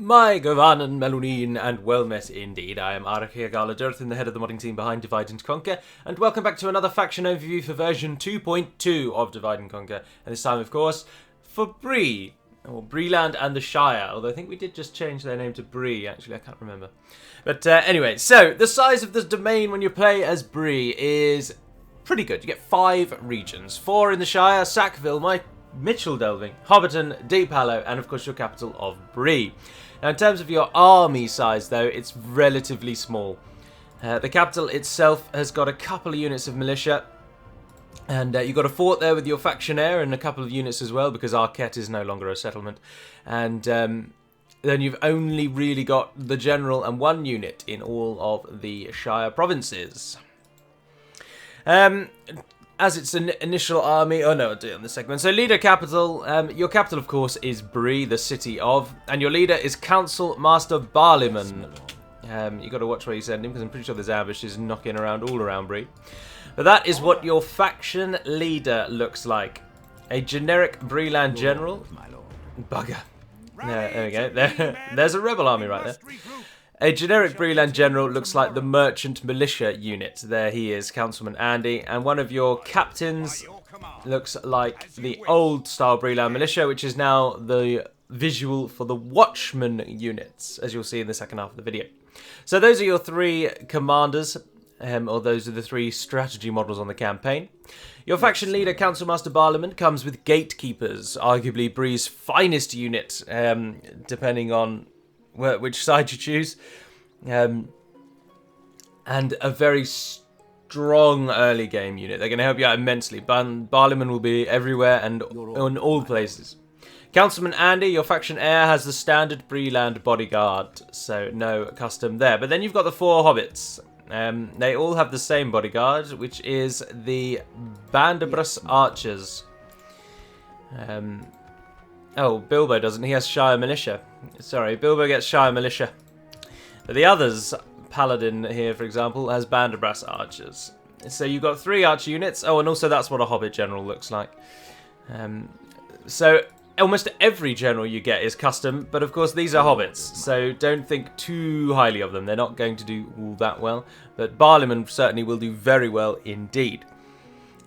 My Govanen Melunin, and well met indeed. I am Arachia Garladurthin, the head of the modding team behind Divide and Conquer, and welcome back to another faction overview for version 2.2 of Divide and Conquer, and this time, of course, for Bree, or Breeland and the Shire, although I think we did just change their name to Bree, actually, I can't remember. But anyway, so the size of the domain when you play as Bree is pretty good. You get 5 regions, 4 in the Shire, Sackville, Mitchell Delving, Hobbiton, Deep Hallow, and of course your capital of Bree. Now in terms of your army size though, it's relatively small. The capital itself has got a couple of units of militia, and you've got a fort there with your factionaire and a couple of units as well, because Arquette is no longer a settlement. And then you've only really got the general and 1 unit in all of the Shire provinces. As its initial army, oh no, I'll do it on this segment. So leader capital, your capital of course is Bree, the city of, and your leader is Council Master Barliman. You got to watch where you send him, because I'm pretty sure there's ambushes knocking around all around Bree. But that is what your faction leader looks like. A generic Breeland general. Bugger. There we go. There's a rebel army right there. A generic Breeland general looks like the merchant militia unit. There he is, Councilman Andy. And one of your captains looks like the old style Breeland militia, which is now the visual for the watchman units, as you'll see in the second half of the video. So those are your 3 commanders, or those are the 3 strategy models on the campaign. Your faction leader, Council Master Barliman, comes with gatekeepers, arguably Bree's finest unit, depending on which side you choose, and a very strong early game unit. They're going to help you out immensely. Barliman will be everywhere and in all places. Councilman Andy, your faction heir, has the standard Breeland bodyguard, so no custom there. But then you've got the 4 hobbits. They all have the same bodyguard, which is the Banderbras archers. Oh, Bilbo doesn't. He has Shire Militia. Sorry, Bilbo gets Shire Militia. But the others, Paladin here, for example, has Banderbras archers. So you've got 3 archer units. Oh, and also that's what a Hobbit general looks like. So almost every general you get is custom, but of course these are hobbits, so don't think too highly of them. They're not going to do all that well, but Barliman certainly will do very well indeed.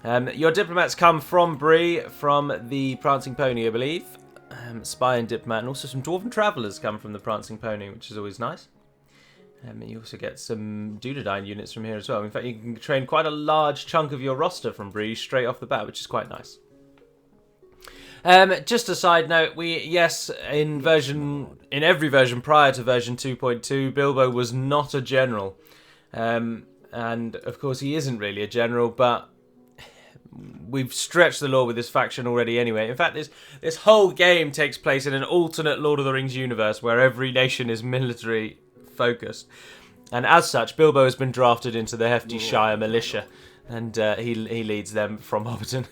Your diplomats come from Bree, from the Prancing Pony, I believe. Spy and diplomat, and also some dwarven travellers come from the Prancing Pony, which is always nice. You also get some Dunedain units from here as well. In fact, you can train quite a large chunk of your roster from Bree straight off the bat, which is quite nice. Just a side note, in every version prior to version 2.2, Bilbo was not a general. And of course he isn't really a general, but we've stretched the law with this faction already anyway. In fact, this whole game takes place in an alternate Lord of the Rings universe where every nation is military focused. And as such, Bilbo has been drafted into the hefty Shire Militia, and he leads them from Hobbiton.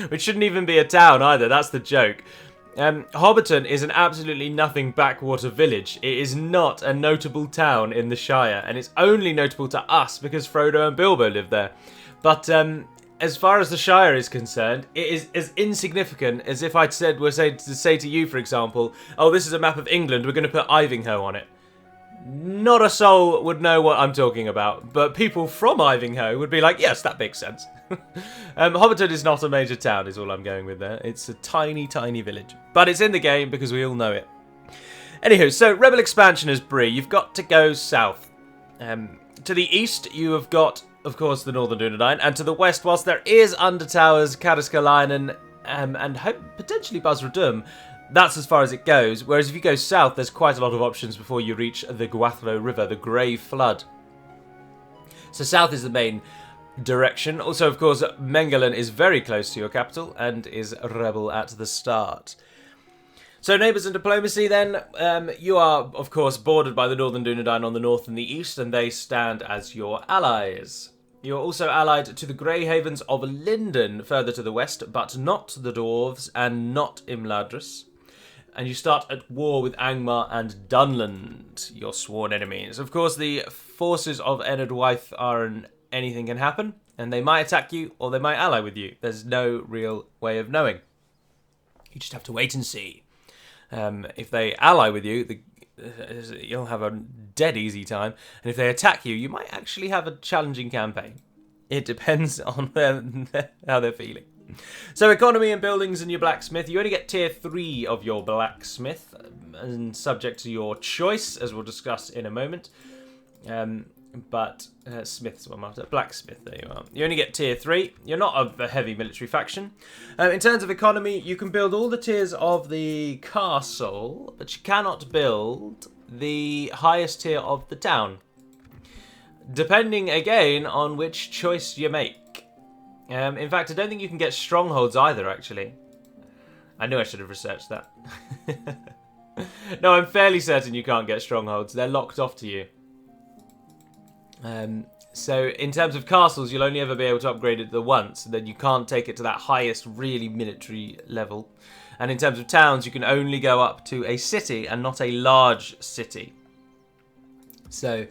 Which shouldn't even be a town either, that's the joke. Hobbiton is an absolutely nothing backwater village. It is not a notable town in the Shire, and it's only notable to us because Frodo and Bilbo live there. But as far as the Shire is concerned, it is as insignificant as if I'd say to you, for example, oh, this is a map of England, we're going to put Ivinghoe on it. Not a soul would know what I'm talking about, but people from Ivinghoe would be like, yes, that makes sense. Hobbiton is not a major town, is all I'm going with there. It's a tiny, tiny village. But it's in the game because we all know it. Anywho, so Rebel Expansion is Bree. You've got to go south. To the east, you have got, of course, the Northern Dunedain, and to the west, whilst there is Undertowers, Kariskalainen, and potentially Buzzradum, that's as far as it goes. Whereas if you go south, there's quite a lot of options before you reach the Gwathlo River, the Grey Flood. So south is the main direction. Also, of course, Mengelin is very close to your capital and is a rebel at the start. So neighbours and diplomacy then, you are, of course, bordered by the Northern Dunedain on the north and the east, and they stand as your allies. You're also allied to the Grey Havens of Linden, further to the west, but not the Dwarves and not Imladris. And you start at war with Angmar and Dunland, your sworn enemies. Of course, the forces of Ennard Wythe are anything can happen, and they might attack you or they might ally with you. There's no real way of knowing. You just have to wait and see. If they ally with you, you'll have a dead easy time. And if they attack you, you might actually have a challenging campaign. It depends on how they're feeling. So economy and buildings and your blacksmith. You only get tier 3 of your blacksmith, and subject to your choice, as we'll discuss in a moment. But smith's what I'm after. Blacksmith, there you are. You only get tier 3. You're not of a heavy military faction. In terms of economy, you can build all the tiers of the castle, but you cannot build the highest tier of the town. Depending, again, on which choice you make. In fact, I don't think you can get strongholds either, actually. I knew I should have researched that. No, I'm fairly certain you can't get strongholds. They're locked off to you. So in terms of castles, you'll only ever be able to upgrade it once, and then you can't take it to that highest really military level. And in terms of towns, you can only go up to a city and not a large city. So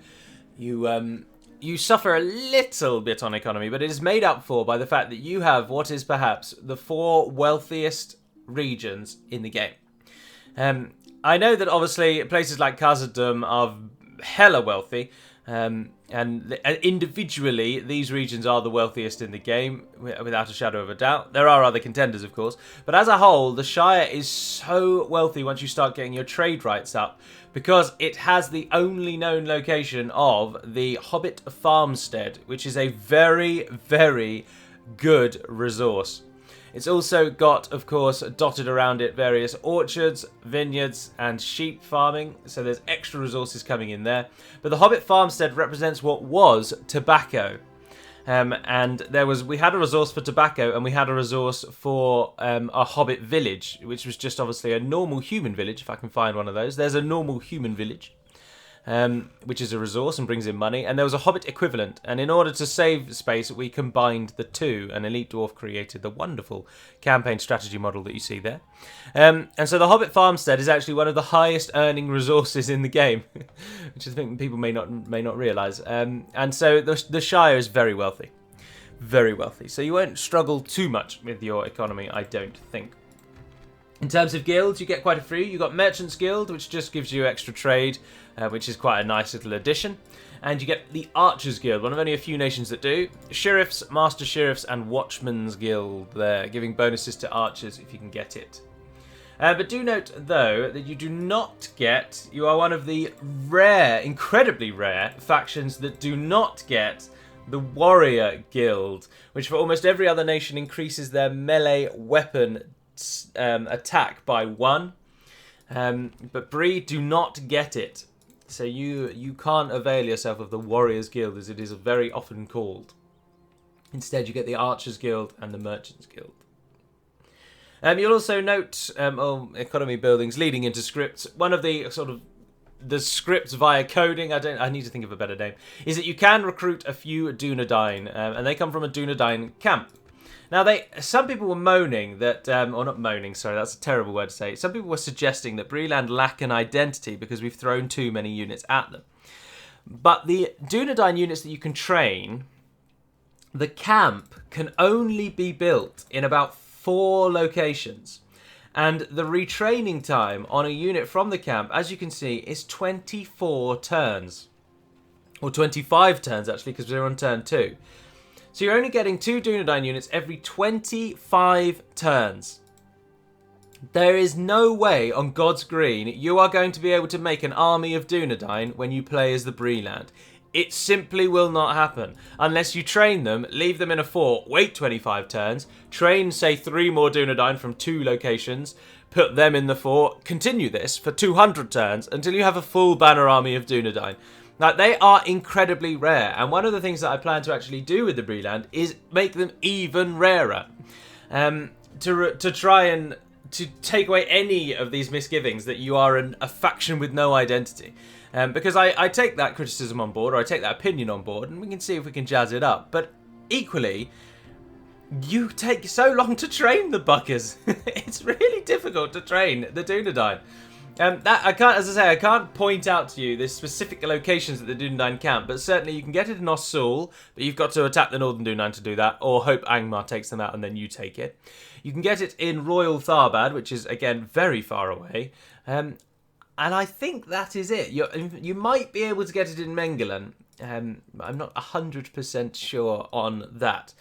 you suffer a little bit on economy, but it is made up for by the fact that you have what is perhaps the 4 wealthiest regions in the game. I know that obviously places like Khazad-dûm are hella wealthy, and individually these regions are the wealthiest in the game, without a shadow of a doubt. There are other contenders, of course, but as a whole, the Shire is so wealthy once you start getting your trade rights up, because it has the only known location of the Hobbit farmstead, which is a very, very good resource. It's also got, of course, dotted around it various orchards, vineyards, and sheep farming, so there's extra resources coming in there. But the Hobbit farmstead represents what was tobacco. And we had a resource for tobacco, and we had a resource for a Hobbit village, which was just obviously a normal human village, if I can find one of those. There's a normal human village, which is a resource and brings in money. And there was a Hobbit equivalent, and in order to save space, we combined the two, and Elite Dwarf created the wonderful campaign strategy model that you see there. And so the Hobbit farmstead is actually one of the highest earning resources in the game, which I think people may not realise. And so the Shire is very wealthy. Very wealthy. So you won't struggle too much with your economy, I don't think. In terms of guilds, you get quite a few. You've got Merchants Guild, which just gives you extra trade, which is quite a nice little addition. And you get the Archers Guild, one of only a few nations that do. Sheriffs, Master Sheriffs, and Watchman's Guild there, giving bonuses to archers if you can get it. But do note, though, that you do not get... You are one of the rare, incredibly rare, factions that do not get the Warrior Guild, which for almost every other nation increases their melee weapon attack by 1. But Bree do not get it. So you can't avail yourself of the Warriors Guild, as it is very often called. Instead, you get the Archers Guild and the Merchants Guild. You'll also note economy buildings leading into scripts. One of the the scripts via coding, I need to think of a better name, is that you can recruit a few Dunedain, and they come from a Dunedain camp. Now, some people were moaning that, or not moaning, sorry, that's a terrible word to say. Some people were suggesting that Breeland lack an identity because we've thrown too many units at them. But the Dunedain units that you can train, the camp can only be built in about 4 locations. And the retraining time on a unit from the camp, as you can see, is 24 turns. Or 25 turns, actually, because we're on turn 2. So you're only getting 2 Dunedain units every 25 turns. There is no way on God's green you are going to be able to make an army of Dunedain when you play as the Breeland. It simply will not happen. Unless you train them, leave them in a fort, wait 25 turns, train, say, 3 more Dunedain from 2 locations, put them in the fort, continue this for 200 turns until you have a full banner army of Dunedain. Now, they are incredibly rare, and one of the things that I plan to actually do with the Breeland is make them even rarer. To try and to take away any of these misgivings that you are a faction with no identity. Because I take that criticism on board, or I take that opinion on board, and we can see if we can jazz it up. But equally, you take so long to train the buckers. It's really difficult to train the Dunedain. I can't point out to you the specific locations at the Dunedain camp, but certainly you can get it in Ossul, but you've got to attack the Northern Dunedain to do that, or hope Angmar takes them out and then you take it. You can get it in Royal Tharbad, which is, again, very far away, And I think that is it. You might be able to get it in Mengelen. I'm not 100% sure on that.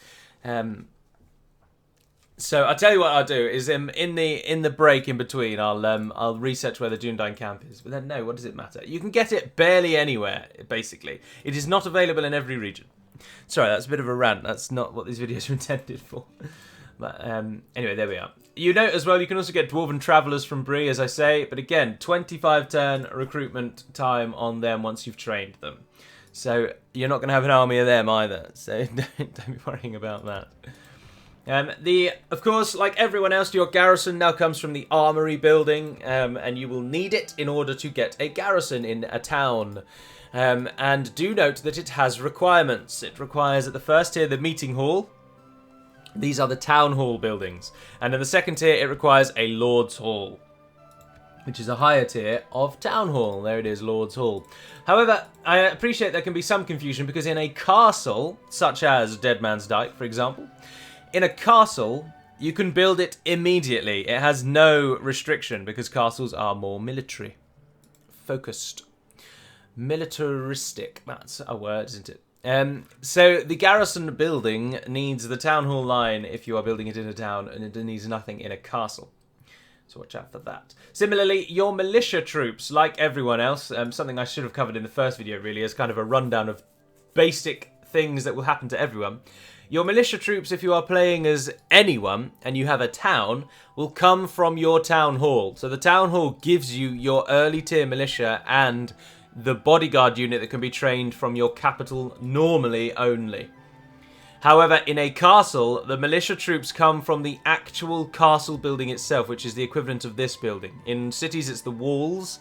So I'll tell you what I'll do is in the break in between I'll research where the Dunedain camp is. But then no, what does it matter? You can get it barely anywhere. Basically, it is not available in every region. Sorry, that's a bit of a rant. That's not what these videos are intended for. But anyway, there we are. You note as well, you can also get Dwarven Travellers from Bree, as I say. But again, 25 turn recruitment time on them once you've trained them. So you're not going to have an army of them either. So don't be worrying about that. Of course, like everyone else, your garrison now comes from the armory building. And you will need it in order to get a garrison in a town. And do note that it has requirements. It requires at the first tier the meeting hall. These are the town hall buildings. And in the second tier it requires a lord's hall, which is a higher tier of town hall. There it is, lord's hall. However, I appreciate there can be some confusion because in a castle, such as Dead Man's Dyke, for example, in a castle you can build it immediately. It has no restriction because castles are more military focused. Militaristic, that's a word, isn't it? So the garrison building needs the town hall line if you are building it in a town, and it needs nothing in a castle. So watch out for that. Similarly, your militia troops, like everyone else, something I should have covered in the first video really as kind of a rundown of basic things that will happen to everyone. Your militia troops, if you are playing as anyone and you have a town, will come from your town hall. So the town hall gives you your early tier militia and the bodyguard unit that can be trained from your capital normally only. However, in a castle, the militia troops come from the actual castle building itself, which is the equivalent of this building. In cities, it's the walls,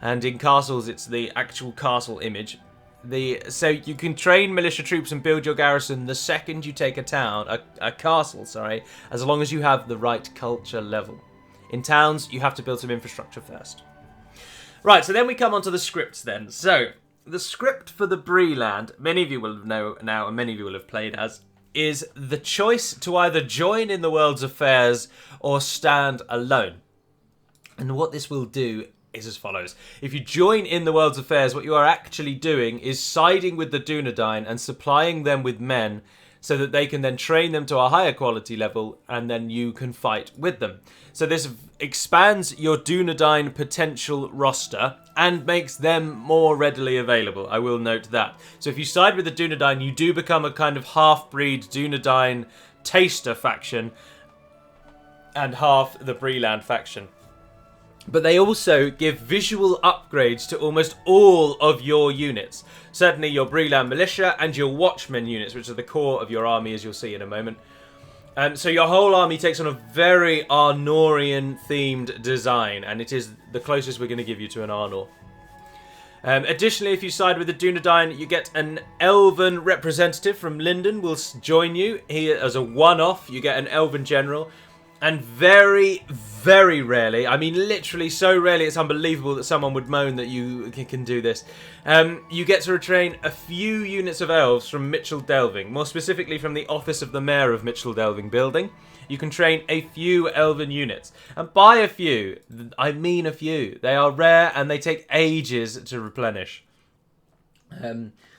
and in castles, it's the actual castle image. So you can train militia troops and build your garrison the second you take a castle, as long as you have the right culture level. In towns, you have to build some infrastructure first. Right, so then we come on to the scripts then. So, the script for the Breeland, many of you will know now and many of you will have played as, is the choice to either join in the world's affairs or stand alone. And what this will do is as follows. If you join in the world's affairs, what you are actually doing is siding with the Dunedain and supplying them with men so that they can then train them to a higher quality level and then you can fight with them. So this expands your Dunedain potential roster and makes them more readily available. I will note that. So if you side with the Dunedain, you do become a kind of half-breed Dunedain taster faction and half the Breeland faction. But they also give visual upgrades to almost all of your units. Certainly your Breeland militia and your Watchmen units, which are the core of your army, as you'll see in a moment. So your whole army takes on a very Arnorian-themed design, and it is the closest we're going to give you to an Arnor. Additionally, if you side with the Dunedain, you get an Elven representative from Linden will join you. He, as a one-off, you get an Elven general. And very, very rarely, I mean literally so rarely it's unbelievable that someone would moan that you can do this, you get to retrain a few units of elves from Mitchell Delving, more specifically from the office of the Mayor of Mitchell Delving building. You can train a few elven units. And by a few, I mean a few. They are rare and they take ages to replenish.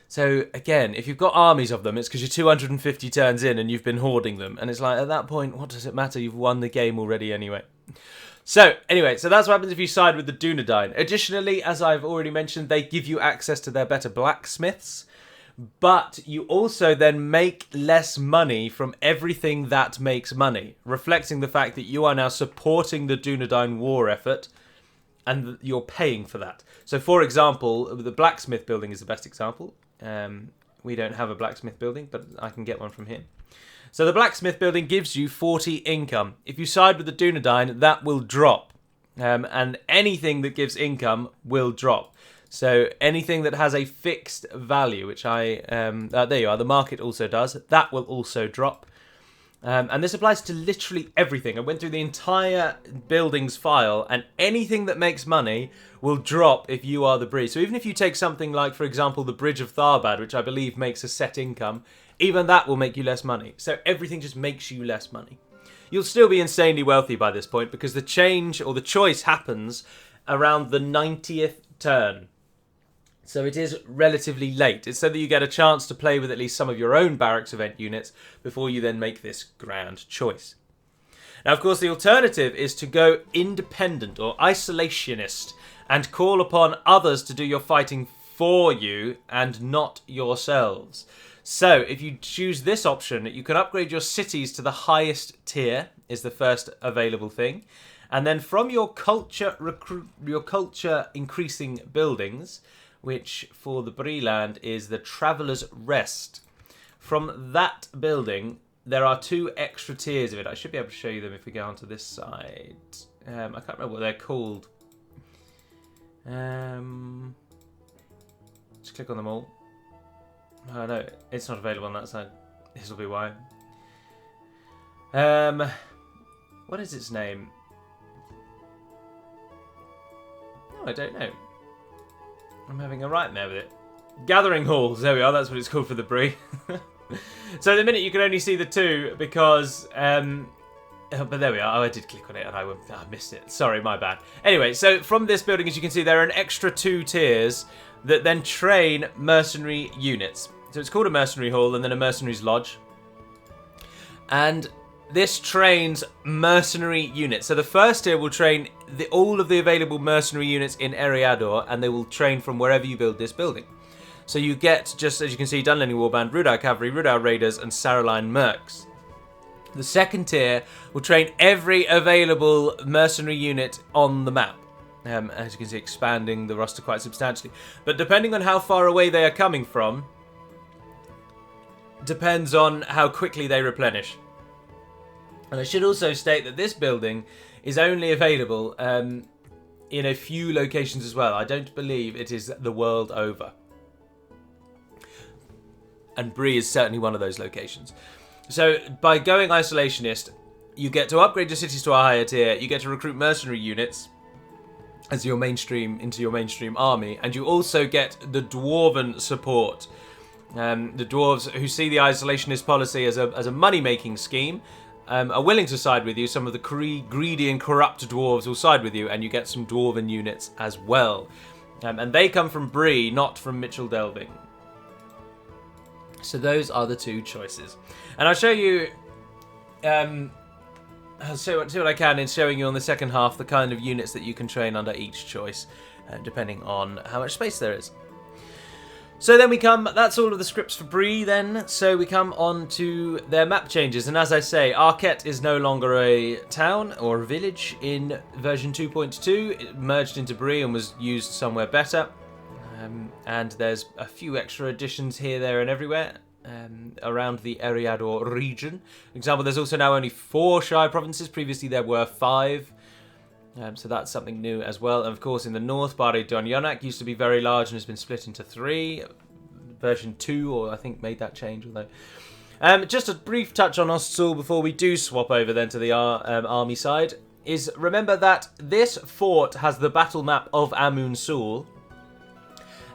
So, again, if you've got armies of them, it's because you're 250 turns in and you've been hoarding them. And it's like, at that point, what does it matter? You've won the game already anyway. So, anyway, so that's what happens if you side with the Dunedain. Additionally, as I've already mentioned, they give you access to their better blacksmiths. But you also then make less money from everything that makes money, reflecting the fact that you are now supporting the Dunedain war effort and you're paying for that. So, for example, the blacksmith building is the best example. We don't have a blacksmith building, but I can get one from here. So the blacksmith building gives you 40 income. If you side with the Dunedain, that will drop. And anything that gives income will drop. So anything that has a fixed value, which there you are, the market also does, that will also drop. And this applies to literally everything. I went through the entire buildings file, and anything that makes money will drop if you are the Bree. So even if you take something like, for example, the Bridge of Tharbad, which I believe makes a set income, even that will make you less money. So everything just makes you less money. You'll still be insanely wealthy by this point because the change or the choice happens around the 90th turn. So it is relatively late. It's so that you get a chance to play with at least some of your own barracks event units before you then make this grand choice. Now, of course, the alternative is to go independent or isolationist and call upon others to do your fighting for you and not yourselves. So if you choose this option, you can upgrade your cities to the highest tier, is the first available thing. And then from your culture increasing buildings, which for the Breeland is the Traveller's Rest. From that building, there are 2 extra tiers of it. I should be able to show you them if we go onto this side. I can't remember what they're called. Just click on them all. Oh no, it's not available on that side. This will be why. What is its name? No, I don't know. I'm having a nightmare with it. Gathering halls, there we are, that's what it's called for the Bree. So at the minute you can only see the 2 because, but there we are. Oh, I did click on it and I missed it. Sorry, my bad. Anyway, so from this building, as you can see, there are an extra 2 tiers that then train mercenary units. So it's called a mercenary hall and then a mercenary's lodge. And this trains mercenary units. So the first tier will train all of the available mercenary units in Eriador, and they will train from wherever you build this building. So you get, just as you can see, Dunleary Warband, Rudau Cavalry, Rudau Raiders, and Saraline Mercs. The second tier will train every available mercenary unit on the map. As you can see, expanding the roster quite substantially. But depending on how far away they are coming from, depends on how quickly they replenish. And I should also state that this building is only available in a few locations as well. I don't believe it is the world over. And Bree is certainly one of those locations. So by going isolationist, you get to upgrade your cities to a higher tier, you get to recruit mercenary units as your mainstream into your mainstream army, and you also get the dwarven support. The dwarves who see the isolationist policy as a money-making scheme are willing to side with you. Some of the greedy and corrupt dwarves will side with you, and you get some dwarven units as well. And they come from Bree, not from Mitchell Delving. So those are the 2 choices. And I'll show you, I'll see what I can in showing you on the second half the kind of units that you can train under each choice, depending on how much space there is. So then we come, that's all of the scripts for Bree then, so we come on to their map changes, and as I say, Arquette is no longer a town or a village in version 2.2, it merged into Bree and was used somewhere better, and there's a few extra additions here, there and everywhere around the Eriador region. For example, there's also now only 4 Shire provinces, previously there were 5. So that's something new as well. And of course, in the north, Barre Donyonak used to be very large and has been split into 3. Version 2, or I think, made that change. Although, just a brief touch on Ostsul before we do swap over then to the army side. Is remember that this fort has the battle map of Amun Sul.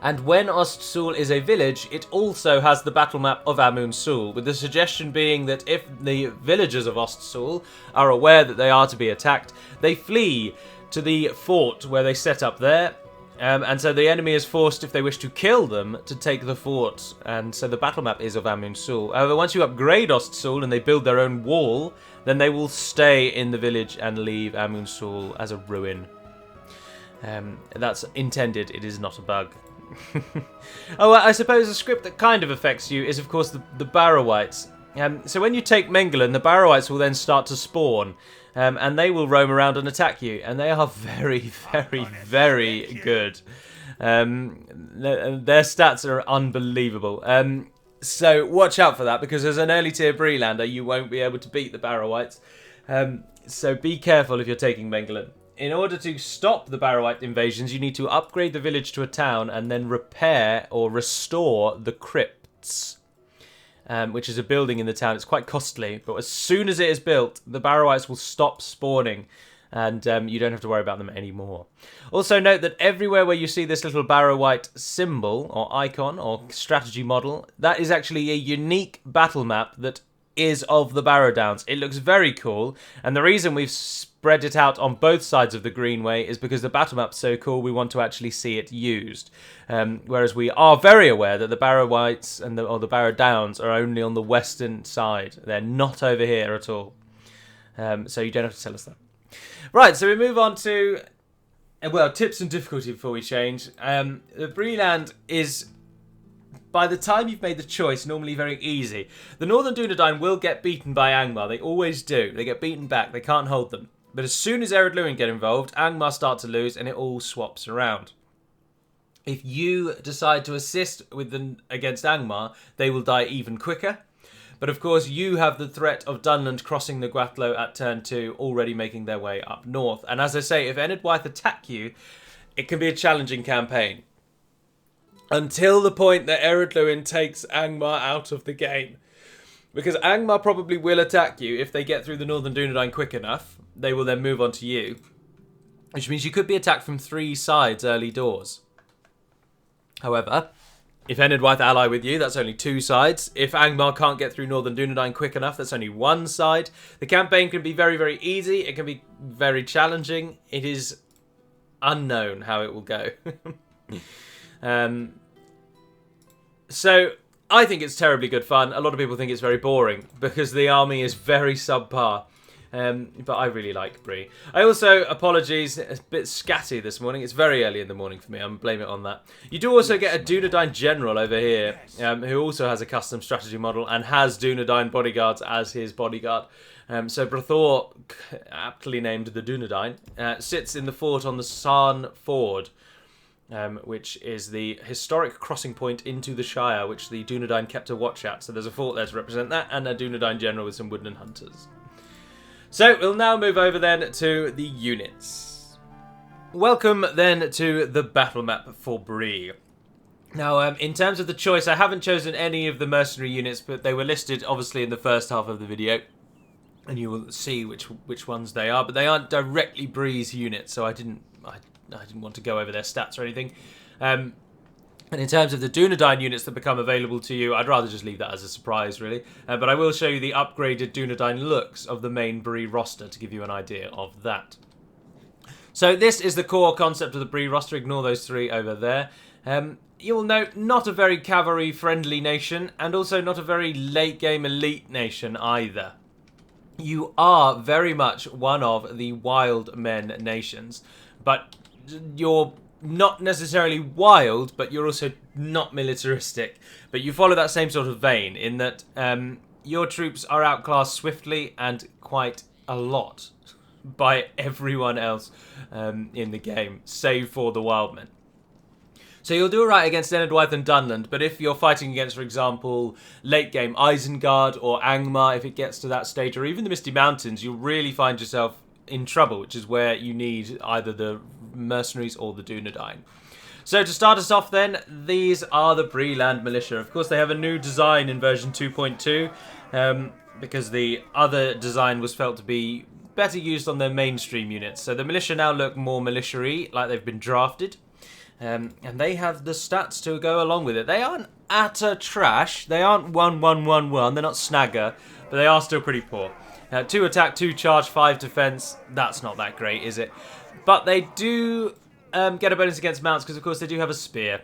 And when Ostsul is a village, it also has the battle map of Amun Sul, with the suggestion being that if the villagers of Ostsul are aware that they are to be attacked, they flee to the fort where they set up there, and so the enemy is forced, if they wish to kill them, to take the fort, and so the battle map is of Amun Sul. However, once you upgrade Ostsul and they build their own wall, then they will stay in the village and leave Amun Sul as a ruin. That's intended, it is not a bug. Oh, I suppose a script that kind of affects you is, of course, the Barrowites. So when you take Mengelin, the Barrowites will then start to spawn, and they will roam around and attack you, and they are very, very, very good. Their stats are unbelievable. So watch out for that, because as an early tier Breelander, you won't be able to beat the Barrowites. So be careful if you're taking Mengelin. In order to stop the Barrowite invasions, you need to upgrade the village to a town and then repair or restore the crypts, which is a building in the town. It's quite costly, but as soon as it is built, the Barrowites will stop spawning, and you don't have to worry about them anymore. Also note that everywhere where you see this little Barrowite symbol or icon or strategy model, that is actually a unique battle map that is of the Barrow Downs. It looks very cool, and the reason we've spread it out on both sides of the greenway is because the battle map's so cool, we want to actually see it used. Whereas we are very aware that the Barrow Whites and or the Barrow Downs are only on the western side. They're not over here at all. So you don't have to tell us that. Right, so we move on to, well, tips and difficulty before we change. The Breeland is, by the time you've made the choice, normally very easy. The Northern Dunedain will get beaten by Angmar. They always do. They get beaten back. They can't hold them. But as soon as Ered Luin get involved, Angmar start to lose, and it all swaps around. If you decide to assist with them against Angmar, they will die even quicker. But of course, you have the threat of Dunland crossing the Gwathlo at turn 2, already making their way up north. And as I say, if Enid Wyth attack you, it can be a challenging campaign. Until the point that Ered Luin takes Angmar out of the game. Because Angmar probably will attack you if they get through the Northern Dunedain quick enough. They will then move on to you. Which means you could be attacked from 3 sides early doors. However, if Enid Wyth ally with you, that's only 2 sides. If Angmar can't get through Northern Dunedain quick enough, that's only 1 side. The campaign can be very, very easy. It can be very challenging. It is unknown how it will go. So I think it's terribly good fun. A lot of people think it's very boring because the army is very subpar. But I really like Bree. I also, apologies, a bit scatty this morning. It's very early in the morning for me. I'm blaming it on that. You do also get a Dunedain general over here, who also has a custom strategy model and has Dunedain bodyguards as his bodyguard. So Brathor, aptly named the Dunedain, sits in the fort on the Sarn Ford, which is the historic crossing point into the Shire, which the Dunedain kept a watch at. So there's a fort there to represent that, and a Dunedain general with some woodland hunters. So we'll now move over then to the units. Welcome then to the battle map for Bree. Now, in terms of the choice, I haven't chosen any of the mercenary units, but they were listed obviously in the first half of the video, and you will see which ones they are. But they aren't directly Bree's units, so I didn't want to go over their stats or anything. And in terms of the Dunedain units that become available to you, I'd rather just leave that as a surprise, really. But I will show you the upgraded Dunedain looks of the main Bree roster to give you an idea of that. So this is the core concept of the Bree roster. Ignore those 3 over there. You will note, not a very cavalry-friendly nation, and also not a very late-game elite nation either. You are very much one of the wild men nations, but you're not necessarily wild, but you're also not militaristic. But you follow that same sort of vein in that your troops are outclassed swiftly and quite a lot by everyone else in the game, save for the wildmen. So you'll do alright against Enid Wyth and Dunland, but if you're fighting against, for example, late game Isengard or Angmar, if it gets to that stage, or even the Misty Mountains, you'll really find yourself in trouble, which is where you need either the mercenaries or the Dunedain. So to start us off then, these are the Breeland militia. Of course, they have a new design in version 2.2 because the other design was felt to be better used on their mainstream units. So the militia now look more militia-y, like they've been drafted. And they have the stats to go along with it. They aren't utter trash. They aren't 1-1-1-1. They're not snagger, but they are still pretty poor. 2 attack, 2 charge, 5 defense. That's not that great, is it? But they do get a bonus against mounts because, of course, they do have a spear.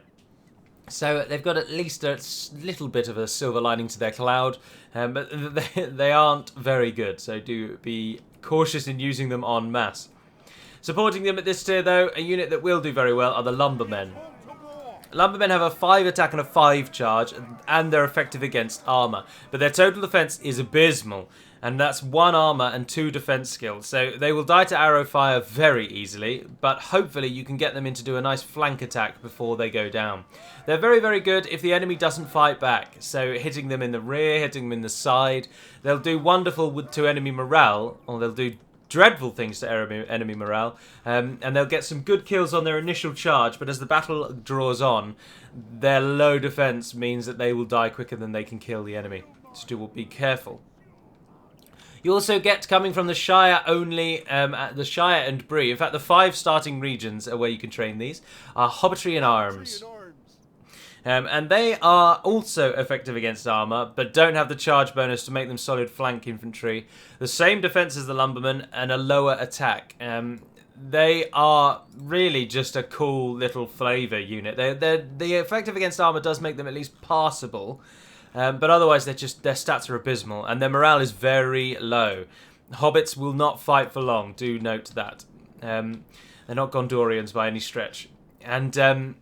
So they've got at least a little bit of a silver lining to their cloud. But they aren't very good, so do be cautious in using them en masse. Supporting them at this tier, though, a unit that will do very well are the Lumbermen. Lumbermen have a 5 attack and a 5 charge, and they're effective against armour. But their total defence is abysmal, and that's 1 armour and 2 defence skills. So they will die to arrow fire very easily, but hopefully you can get them in to do a nice flank attack before they go down. They're very, very good if the enemy doesn't fight back. So hitting them in the rear, hitting them in the side. They'll do wonderful to enemy morale, or they'll do dreadful things to enemy morale, and they'll get some good kills on their initial charge, but as the battle draws on, their low defense means that they will die quicker than they can kill the enemy. So be careful. You also get, coming from the Shire only, the Shire and Bree, in fact the 5 starting regions where you can train these are Hobbitry and Arms. And they are also effective against armour, but don't have the charge bonus to make them solid flank infantry. The same defence as the lumbermen and a lower attack. They are really just a cool little flavour unit. The effective against armour does make them at least passable, but otherwise their stats are abysmal, and their morale is very low. Hobbits will not fight for long, do note that. They're not Gondorians by any stretch. And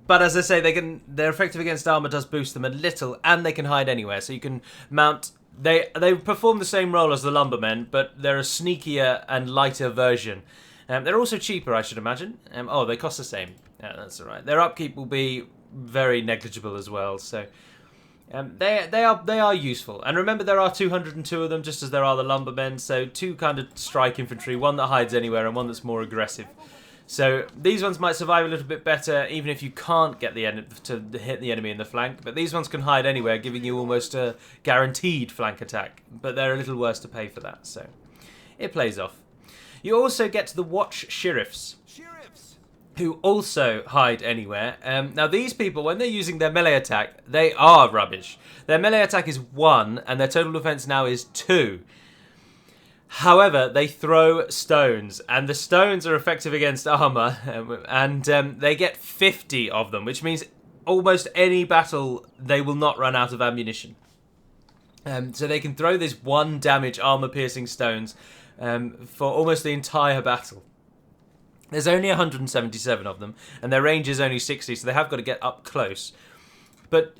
but as I say, their effective against armour does boost them a little, and they can hide anywhere, so you can mount... They perform the same role as the lumbermen, but they're a sneakier and lighter version. They're also cheaper, I should imagine. Oh, they cost the same. Yeah, that's all right. Their upkeep will be very negligible as well, so... they are useful. And remember, there are 202 of them, just as there are the lumbermen, so 2 kind of strike infantry, one that hides anywhere and one that's more aggressive. So these ones might survive a little bit better, even if you can't get to hit the enemy in the flank. But these ones can hide anywhere, giving you almost a guaranteed flank attack. But they're a little worse to pay for that, so it plays off. You also get to the Watch Sheriffs, who also hide anywhere. Now these people, when they're using their melee attack, they are rubbish. Their melee attack is 1, and their total defense now is 2. However, they throw stones, and the stones are effective against armor, and they get 50 of them, which means almost any battle they will not run out of ammunition. So they can throw this 1 damage armor-piercing stones for almost the entire battle. There's only 177 of them, and their range is only 60, so they have got to get up close. But,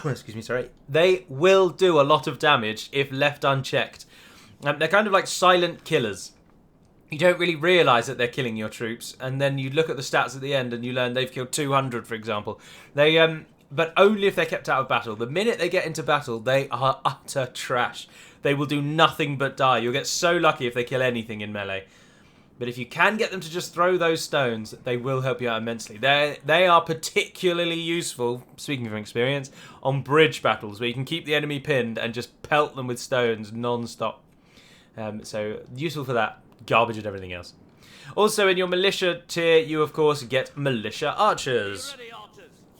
excuse me, sorry, they will do a lot of damage if left unchecked. They're kind of like silent killers. You don't really realise that they're killing your troops, and then you look at the stats at the end and you learn they've killed 200, for example. But only if they're kept out of battle. The minute they get into battle, they are utter trash. They will do nothing but die. You'll get so lucky if they kill anything in melee. But if you can get them to just throw those stones, they will help you out immensely. They are particularly useful, speaking from experience, on bridge battles, where you can keep the enemy pinned and just pelt them with stones non-stop. So useful for that, garbage and everything else. Also in your militia tier, you of course get militia archers,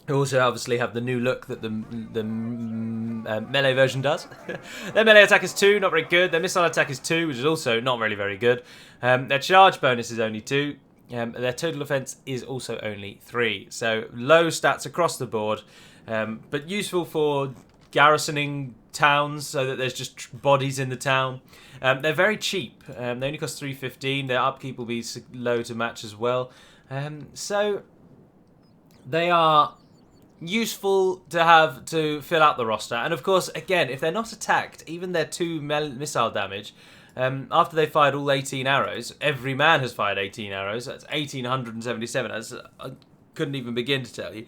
who also obviously have the new look that the melee version does. Their melee attack is 2, not very good. Their missile attack is 2, which is also not really very good. Their charge bonus is only 2. Their total defense is also only 3. So low stats across the board, but useful for garrisoning towns so that there's just bodies in the town. They're very cheap. They only cost 315. Their upkeep will be low to match as well. So they are useful to have to fill out the roster. And of course, again, if they're not attacked, even their 2 missile damage, after they fired all 18 arrows, every man has fired 18 arrows. That's 1,877. I couldn't even begin to tell you.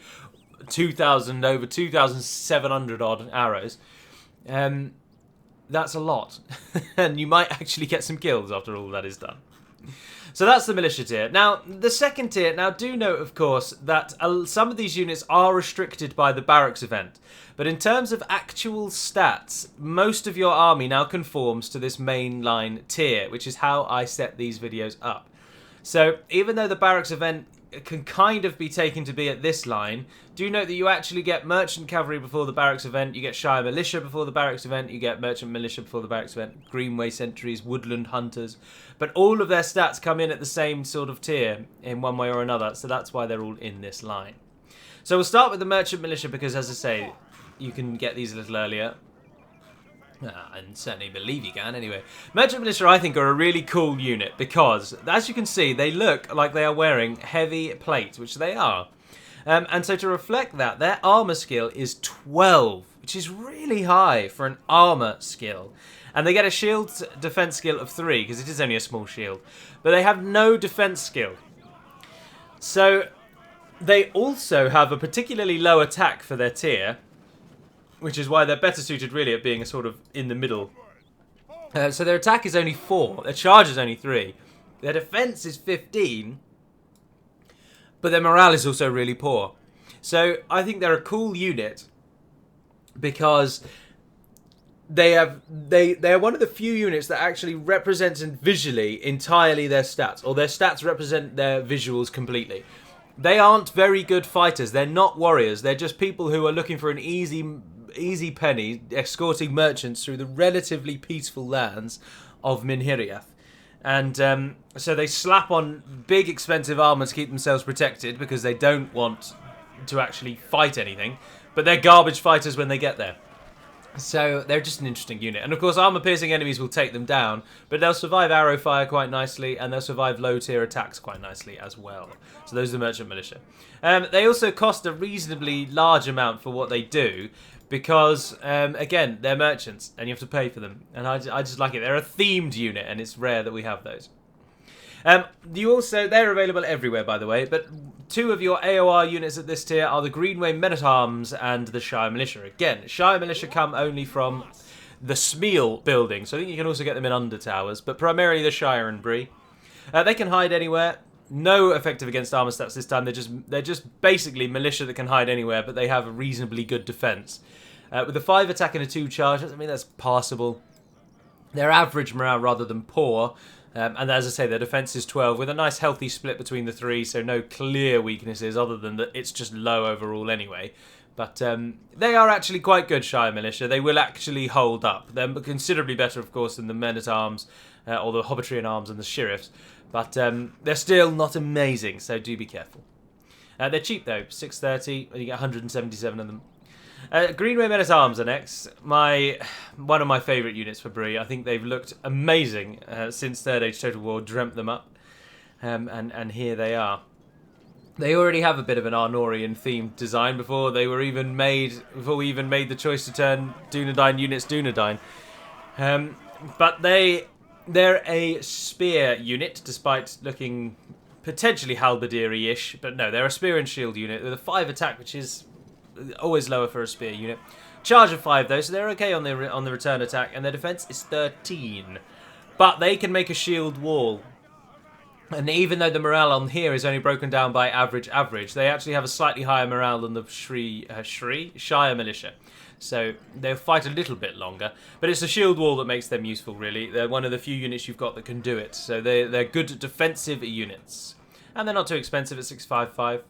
Over 2,700 odd arrows. That's a lot. And you might actually get some kills after all that is done. So that's the militia tier. Now, the second tier, now do note, of course, that some of these units are restricted by the barracks event. But in terms of actual stats, most of your army now conforms to this mainline tier, which is how I set these videos up. So even though the barracks event can kind of be taken to be at this line, do note that you actually get merchant cavalry before the barracks event, you get Shire militia before the barracks event, you get merchant militia before the barracks event, Greenway sentries, woodland hunters, but all of their stats come in at the same sort of tier in one way or another, so that's why they're all in this line. So we'll start with the merchant militia because, as I say, you can get these a little earlier. And certainly believe you can, anyway. Merchant Militia, I think, are a really cool unit because, as you can see, they look like they are wearing heavy plate, which they are. And so to reflect that, their armor skill is 12, which is really high for an armor skill. And they get a shield defense skill of 3, because it is only a small shield. But they have no defense skill. So they also have a particularly low attack for their tier, which is why they're better suited, really, at being a sort of in the middle. So their attack is only 4, their charge is only 3, their defense is 15, but their morale is also really poor. So I think they're a cool unit because they are one of the few units that actually represents visually entirely their stats, or their stats represent their visuals completely. they aren't very good fighters. They're not warriors. They're just people who are looking for an easy penny, escorting merchants through the relatively peaceful lands of Minhiriath. And so they slap on big expensive armor to keep themselves protected because they don't want to actually fight anything. But they're garbage fighters when they get there. So they're just an interesting unit. And of course armor-piercing enemies will take them down, but they'll survive arrow fire quite nicely, and they'll survive low-tier attacks quite nicely as well. So those are the Merchant Militia. They also cost a reasonably large amount for what they do, because, again, they're merchants, and you have to pay for them. And I just like it. They're a themed unit, and it's rare that we have those. They're available everywhere, by the way, but two of your AOR units at this tier are the Greenway Men-at-Arms and the Shire Militia. Again, Shire Militia come only from the Smeal building, so I think you can also get them in Undertowers, but primarily the Shire and Bree. They can hide anywhere. No effective against armor stats this time. They're just basically militia that can hide anywhere, but they have a reasonably good defense. With a 5 attack and a 2 charge, I mean, that's passable. They're average morale rather than poor. And as I say, their defense is 12, with a nice healthy split between the three, so no clear weaknesses other than that it's just low overall anyway. But they are actually quite good, Shire Militia. They will actually hold up. They're considerably better, of course, than the Men-at-Arms, or the Hobbitry Arms and the Sheriffs. But they're still not amazing, so do be careful. They're cheap, though. 630, and you get 177 of them. Greenway Men-at-Arms are next. One of my favourite units for Bree. I think they've looked amazing since Third Age Total War dreamt them up. And here they are. They already have a bit of an Arnorian themed design before we even made the choice to turn Dunedain units Dunedain. But they're a spear unit, despite looking potentially halberdier-ish. But no, they're a spear and shield unit with a 5 attack, which is always lower for a spear unit. Charge of 5 though, so they're okay on the return attack, and their defense is 13. But they can make a shield wall. And even though the morale on here is only broken down by average, they actually have a slightly higher morale than the Shire Militia. So they'll fight a little bit longer. But it's the shield wall that makes them useful, really. They're one of the few units you've got that can do it. So they're good defensive units. And they're not too expensive at 655.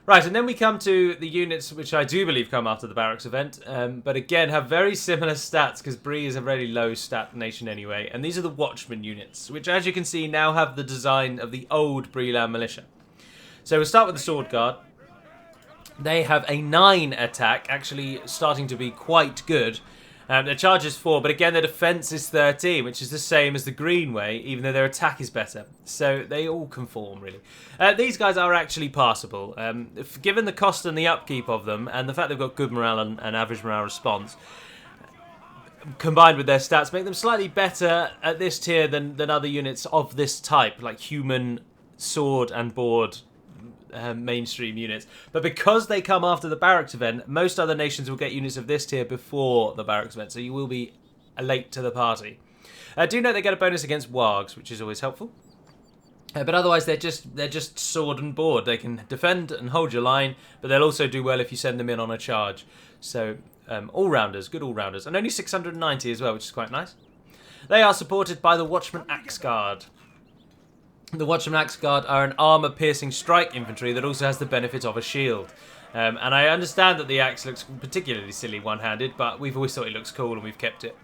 Right, and then we come to the units which I do believe come after the Barracks event, but again have very similar stats because Bree is a very low stat nation anyway, and these are the Watchman units, which as you can see now have the design of the old Breeland militia. So we'll start with the Sword Guard. They have a 9 attack, actually starting to be quite good. Their charge is 4, but again their defense is 13, which is the same as the Greenway, even though their attack is better. So they all conform, really. These guys are actually passable. Given the cost and the upkeep of them, and the fact they've got good morale and average morale response, combined with their stats, make them slightly better at this tier than other units of this type, like human, sword and board mainstream units. But because they come after the Barracks event, most other nations will get units of this tier before the Barracks event, so you will be late to the party. Do note they get a bonus against wargs, which is always helpful. But otherwise they're just sword and board. They can defend and hold your line, but they'll also do well if you send them in on a charge. So all-rounders, good all-rounders. And only 690 as well, which is quite nice. They are supported by the Watchman Axe Guard. The Watchman Axe Guard are an armor-piercing strike infantry that also has the benefit of a shield. And I understand that the axe looks particularly silly one-handed, but we've always thought it looks cool and we've kept it.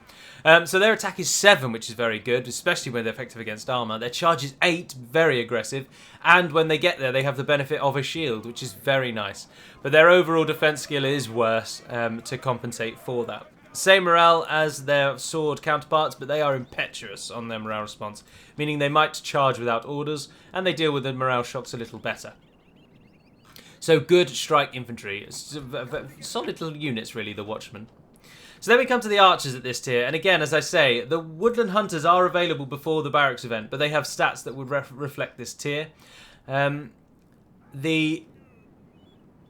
So their attack is 7, which is very good, especially when they're effective against armor. Their charge is 8, very aggressive, and when they get there, they have the benefit of a shield, which is very nice. But their overall defense skill is worse to compensate for that. Same morale as their sword counterparts, but they are impetuous on their morale response, meaning they might charge without orders, and they deal with the morale shocks a little better. So good strike infantry. Solid little units, really, the Watchmen. So then we come to the archers at this tier, and again, as I say, the Woodland Hunters are available before the Barracks event, but they have stats that would reflect this tier. The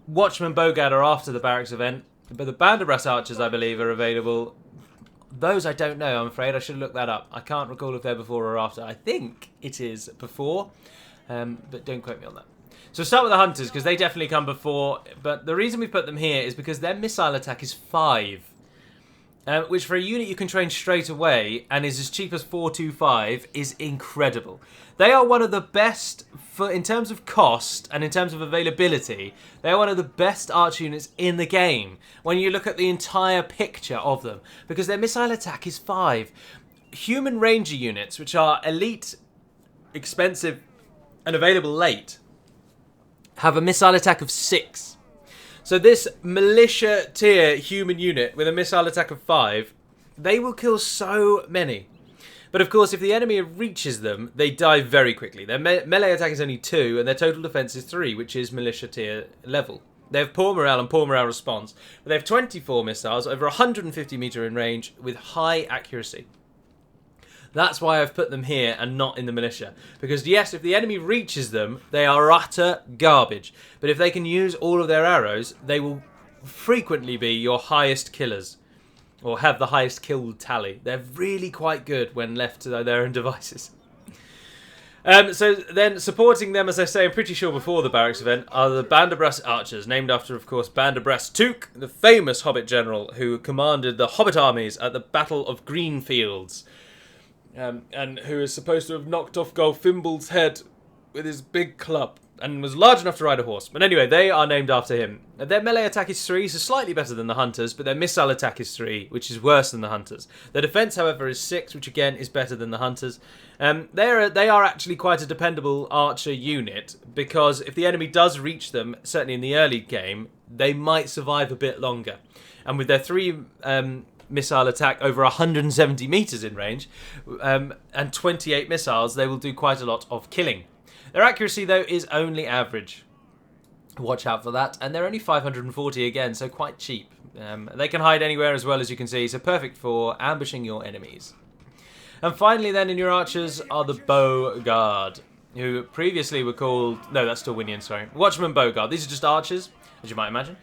Watchmen Bogad are after the Barracks event, but the Banderbras archers, I believe, are available. Those I don't know, I'm afraid. I should look that up. I can't recall if they're before or after. I think it is before, but don't quote me on that. So start with the Hunters, because they definitely come before, but the reason we put them here is because their missile attack is 5. which for a unit you can train straight away and is as cheap as 425, is incredible. They are one of the best, in terms of cost and in terms of availability, they are one of the best archer units in the game when you look at the entire picture of them, because their missile attack is 5. Human ranger units, which are elite, expensive, and available late, have a missile attack of 6. So this militia tier human unit with a missile attack of 5, they will kill so many. But of course, if the enemy reaches them, they die very quickly. Their melee attack is only 2, and their total defense is 3, which is militia tier level. They have poor morale and poor morale response, but they have 24 missiles, over 150 meter in range, with high accuracy. That's why I've put them here and not in the militia. Because yes, if the enemy reaches them, they are utter garbage. But if they can use all of their arrows, they will frequently be your highest killers. Or have the highest kill tally. They're really quite good when left to their own devices. So then, supporting them, as I say, I'm pretty sure before the barracks event, are the Banderbras archers, named after, of course, Banderbras Took, the famous Hobbit general who commanded the Hobbit armies at the Battle of Greenfields. And who is supposed to have knocked off Golfimble's head with his big club, and was large enough to ride a horse. But anyway, they are named after him. Their melee attack is 3, so slightly better than the Hunters, but their missile attack is 3, which is worse than the Hunters. Their defense, however, is 6, which again is better than the Hunters. They are actually quite a dependable archer unit, because if the enemy does reach them, certainly in the early game, they might survive a bit longer. And with their 3... missile attack over 170 meters in range, and 28 missiles, they will do quite a lot of killing. Their accuracy, though, is only average. Watch out for that. And they're only 540 again, so quite cheap. They can hide anywhere as well, as you can see, so perfect for ambushing your enemies. And finally, then, in your archers are the Bow Guard, who previously were called... No, that's still Winian, sorry. Watchman Bow Guard. These are just archers, as you might imagine.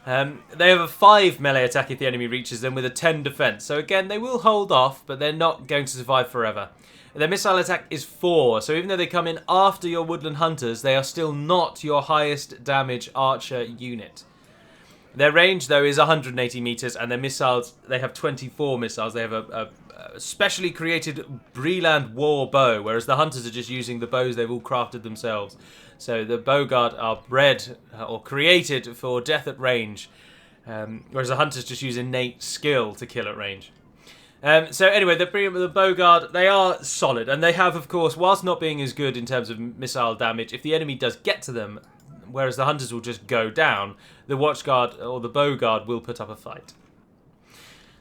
They have a 5 melee attack if the enemy reaches them, with a 10 defense. So again, they will hold off, but they're not going to survive forever. Their missile attack is 4, so even though they come in after your woodland hunters, they are still not your highest damage archer unit. Their range, though, is 180 meters, and their missiles, they have 24 missiles. They have a specially created Breeland war bow, whereas the hunters are just using the bows they've all crafted themselves. So the Bow Guard are bred or created for death at range, whereas the hunters just use innate skill to kill at range. So anyway, the Bow Guard, they are solid, and they have, of course, whilst not being as good in terms of missile damage, if the enemy does get to them, whereas the hunters will just go down, the Watch Guard or the Bow Guard will put up a fight.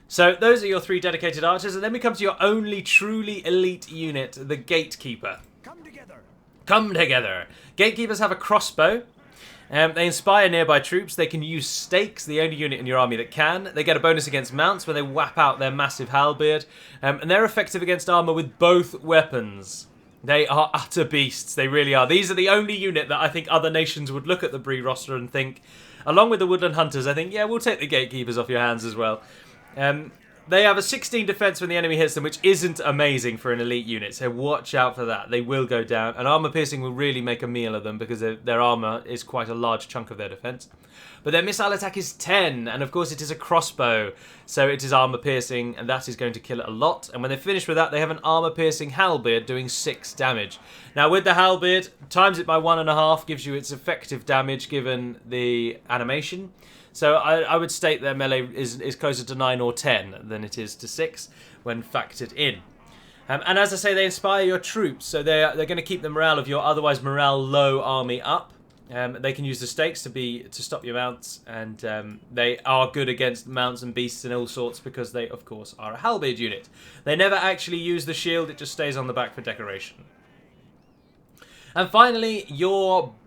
So those are your 3 dedicated archers, and then we come to your only truly elite unit, the Gatekeeper. Come together. Gatekeepers have a crossbow. They inspire nearby troops. They can use stakes, the only unit in your army that can. They get a bonus against mounts when they whap out their massive halberd. And they're effective against armor with both weapons. They are utter beasts. They really are. These are the only unit that I think other nations would look at the Bree roster and think, along with the Woodland Hunters, I think, yeah, we'll take the Gatekeepers off your hands as well. They have a 16 defense when the enemy hits them, which isn't amazing for an elite unit, so watch out for that. They will go down, and armor piercing will really make a meal of them because their armor is quite a large chunk of their defense. But their missile attack is 10, and of course it is a crossbow, so it is armor piercing, and that is going to kill it a lot. And when they finish with that, they have an armor piercing halberd doing 6 damage. Now with the halberd, times it by 1.5 gives you its effective damage given the animation. So I would state their melee is closer to 9 or 10 than it is to 6 when factored in. And as I say, they inspire your troops, so they're going to keep the morale of your otherwise morale low army up. They can use the stakes to stop your mounts, and they are good against mounts and beasts and all sorts because they, of course, are a halberd unit. They never actually use the shield; it just stays on the back for decoration. And finally,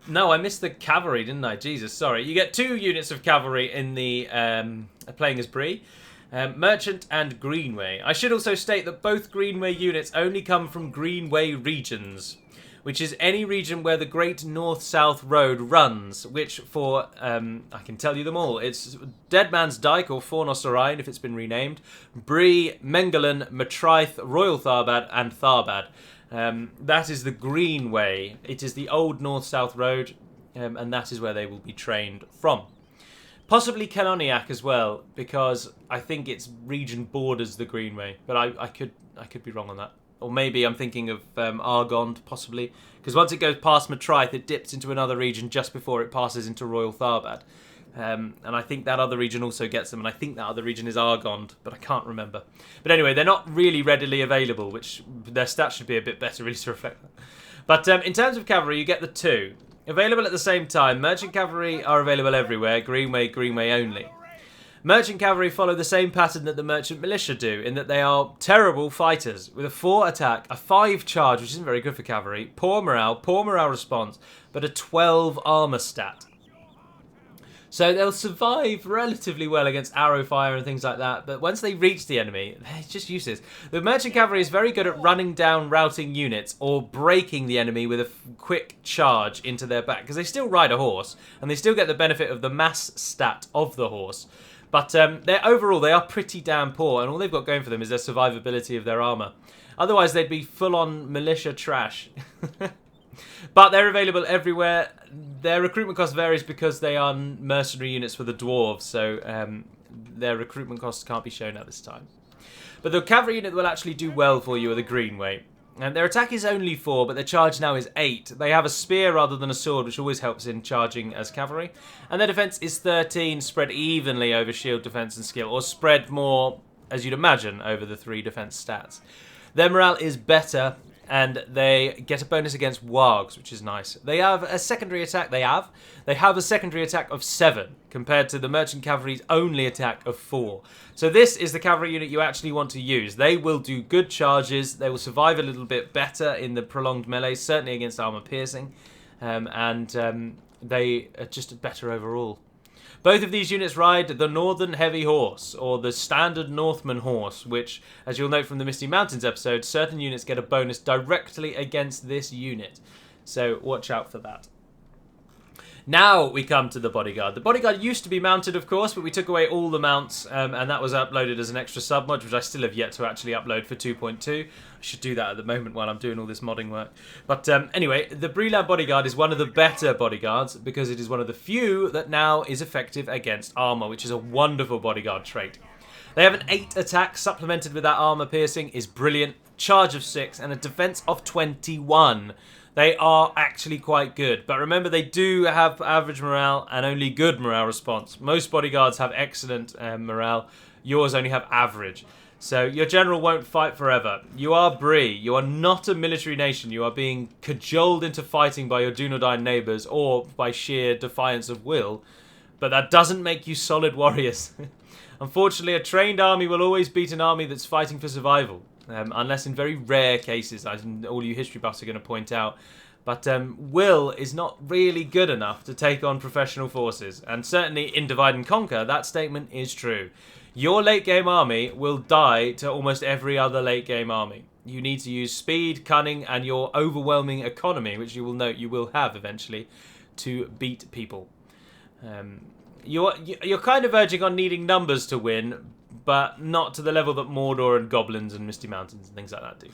no, I missed the cavalry, didn't I? Jesus, sorry. You get 2 units of cavalry in the playing as Bree. Merchant and Greenway. I should also state that both Greenway units only come from Greenway regions, which is any region where the Great North-South Road runs, which for, I can tell you them all. It's Dead Man's Dyke, or Fornos Orion, if it's been renamed, Bree, Mengelin, Matraith, Royal Tharbad, and Tharbad. That is the Greenway. It is the old North-South Road, and that is where they will be trained from. Possibly Canoniac as well, because I think its region borders the Greenway, but I could be wrong on that. Or maybe I'm thinking of Argond, possibly, because once it goes past Matraith, it dips into another region just before it passes into Royal Tharbad. And I think that other region also gets them, and I think that other region is Argond, but I can't remember. But anyway, they're not really readily available, which their stats should be a bit better really to reflect that. But in terms of cavalry, you get the two. Available at the same time, Merchant Cavalry are available everywhere, Greenway only. Merchant Cavalry follow the same pattern that the Merchant Militia do, in that they are terrible fighters, with a 4 attack, a 5 charge, which isn't very good for cavalry, poor morale response, but a 12 armour stat. So they'll survive relatively well against arrow fire and things like that, but once they reach the enemy, they're just useless. The Merchant Cavalry is very good at running down routing units or breaking the enemy with a quick charge into their back, because they still ride a horse, and they still get the benefit of the mass stat of the horse. But overall, they are pretty damn poor, and all they've got going for them is their survivability of their armour. Otherwise, they'd be full-on militia trash. But they're available everywhere. Their recruitment cost varies because they are mercenary units for the dwarves, so their recruitment costs can't be shown at this time. But the cavalry unit that will actually do well for you are the Greenway. And their attack is only 4, but their charge now is 8. They have a spear rather than a sword, which always helps in charging as cavalry. And their defense is 13, spread evenly over shield, defense, and skill, or spread more, as you'd imagine, over the 3 defense stats. Their morale is better, and they get a bonus against wargs, which is nice. They have a secondary attack. They have a secondary attack of 7, compared to the Merchant Cavalry's only attack of 4. So this is the cavalry unit you actually want to use. They will do good charges. They will survive a little bit better in the prolonged melee, certainly against armor piercing, and they are just better overall. Both of these units ride the Northern Heavy Horse, or the Standard Northman Horse, which, as you'll note from the Misty Mountains episode, certain units get a bonus directly against this unit. So watch out for that. Now we come to the Bodyguard. The Bodyguard used to be mounted, of course, but we took away all the mounts, and that was uploaded as an extra submod, which I still have yet to actually upload for 2.2. I should do that at the moment while I'm doing all this modding work. But anyway, the Breeland Bodyguard is one of the better bodyguards, because it is one of the few that now is effective against armor, which is a wonderful bodyguard trait. They have an 8 attack, supplemented with that armor piercing is brilliant, charge of 6, and a defense of 21. They are actually quite good, but remember they do have average morale and only good morale response. Most bodyguards have excellent morale, yours only have average. So your general won't fight forever. You are Bree, you are not a military nation, you are being cajoled into fighting by your Dunedain neighbours or by sheer defiance of will, but that doesn't make you solid warriors. Unfortunately, a trained army will always beat an army that's fighting for survival. Unless in very rare cases, as all you history buffs are going to point out. But will is not really good enough to take on professional forces. And certainly in Divide and Conquer, that statement is true. Your late game army will die to almost every other late game army. You need to use speed, cunning, and your overwhelming economy, which you will note you will have eventually, to beat people. You're kind of verging on needing numbers to win, but not to the level that Mordor and Goblins and Misty Mountains and things like that do.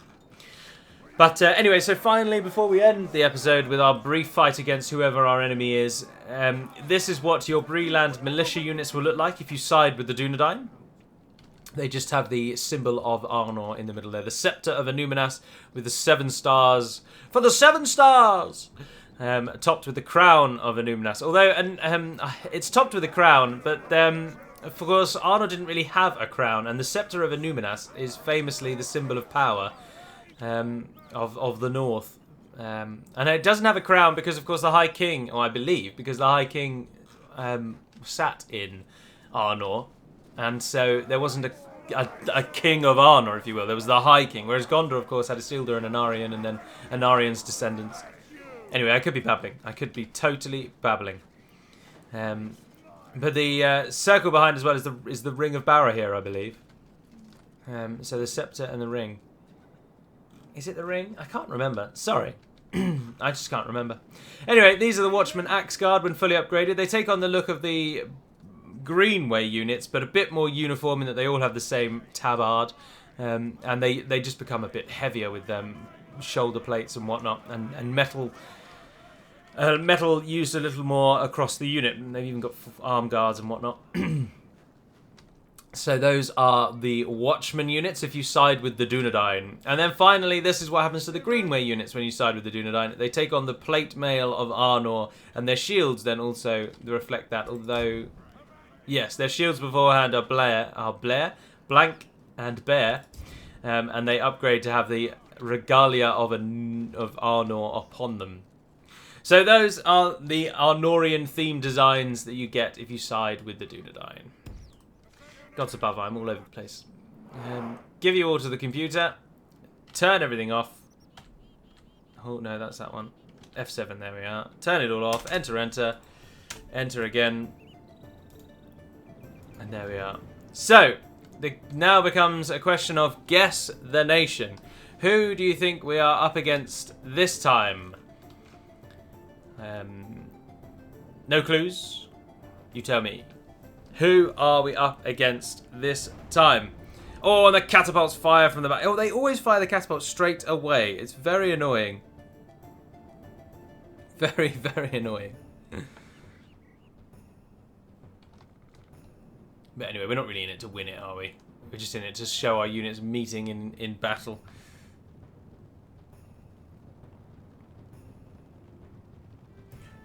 But anyway, so finally, before we end the episode with our brief fight against whoever our enemy is, this is what your Breeland militia units will look like if you side with the Dunedain. They just have the symbol of Arnor in the middle there. The Scepter of Anuminas with the 7 stars. For the 7 stars! Topped with the Crown of Anuminas. Although it's topped with a crown, but of course, Arnor didn't really have a crown, and the Scepter of Anuminas is famously the symbol of power of the North. And it doesn't have a crown because, of course, the High King, or I believe, because the High King sat in Arnor, and so there wasn't a king of Arnor, if you will. There was the High King, whereas Gondor, of course, had Isildur and Anarion, and then Anarion's descendants. Anyway, I could be babbling. I could be totally babbling. But the circle behind as well is the Ring of Barahir, I believe. So the Scepter and the Ring. Is it the Ring? I can't remember. Sorry. I just can't remember. Anyway, these are the Watchman Axe Guard when fully upgraded. They take on the look of the Greenway units, but a bit more uniform in that they all have the same tabard. And they just become a bit heavier with shoulder plates and whatnot, and metal Metal used a little more across the unit. And they've even got arm guards and whatnot. So those are the Watchman units if you side with the Dunedain. And then finally, this is what happens to the Greenway units when you side with the Dunedain. They take on the plate mail of Arnor, and their shields then also reflect that. Although, yes, their shields beforehand are Blank, and Bear. And they upgrade to have the Regalia of Arnor upon them. So those are the Arnorian theme designs that you get if you side with the Dunedain. Gods above, I'm all over the place. Give you all to the computer. Turn everything off. Oh, no, that's that one. F7, there we are. Turn it all off. Enter, enter. Enter again. And there we are. So, now becomes a question of guess the nation. Who do you think we are up against this time? No clues? You tell me. Who are we up against this time? Oh, and the catapults fire from the back. Oh, they always fire the catapults straight away. It's very annoying. Very, very annoying. But anyway, we're not really in it to win it, are we? We're just in it to show our units meeting in battle.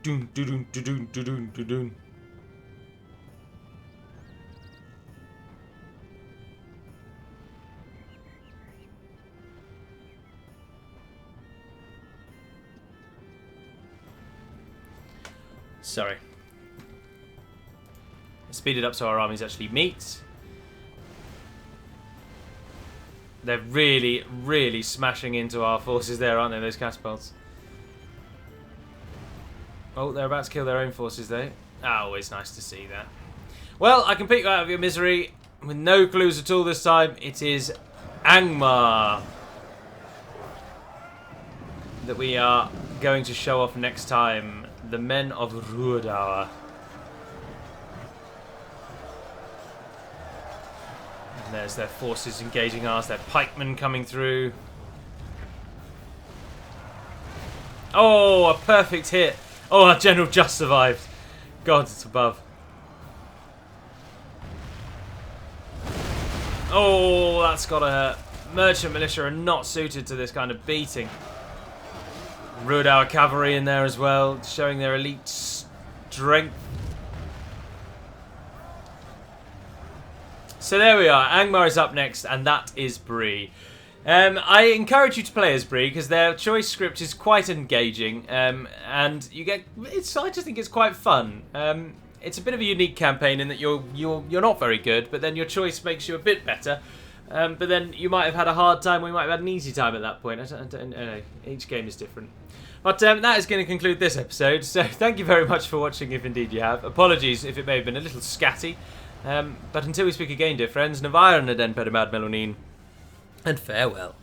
Doon, doon, doon, doon, doon, doon, doon. Sorry. Speed it up so our armies actually meet. They're really, really smashing into our forces there, aren't they, those catapults? Oh, they're about to kill their own forces, though. Ah, always nice to see that. Well, I can pick you out of your misery with no clues at all this time. It is Angmar that we are going to show off next time. The men of Ruhrdaur. And there's their forces engaging ours. Their pikemen coming through. Oh, a perfect hit. Oh, our general just survived. God, it's above. Oh, that's gotta hurt. Merchant militia are not suited to this kind of beating. Ruhrdaur cavalry in there as well, showing their elite strength. So there we are. Angmar is up next, and that is Bree. I encourage you to play as Bree because their choice script is quite engaging, and you get. I just think it's quite fun. It's a bit of a unique campaign in that you're not very good, but then your choice makes you a bit better. But then you might have had a hard time, or you might have had an easy time at that point. I don't know. Each game is different. But that is going to conclude this episode. So thank you very much for watching, if indeed you have. Apologies if it may have been a little scatty. But until we speak again, dear friends, Navire and Aden Pedamad Melonin, and farewell.